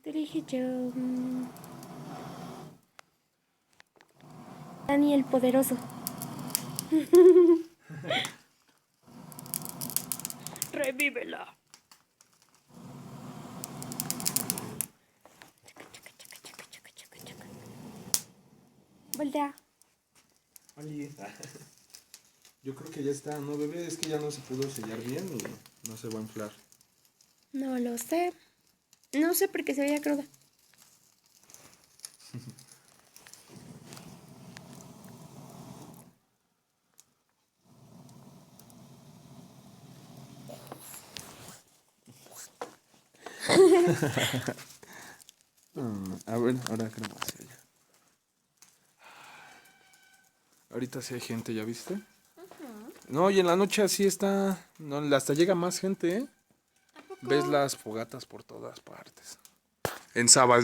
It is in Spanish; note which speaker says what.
Speaker 1: Te dije yo. Dani el poderoso. Revívela. Voltea.
Speaker 2: Oli. Yo creo que ya está, ¿no, bebé? Es que ya no se pudo sellar bien y no se va a inflar.
Speaker 1: No lo sé. No sé por qué se veía cruda.
Speaker 2: A ver, ahora creo más allá. Ahorita sí hay gente, ¿ya viste? No, y en la noche así está. No, hasta llega más gente, ¿eh?
Speaker 1: ¿A poco?
Speaker 2: Ves las fogatas por todas partes. En sábados.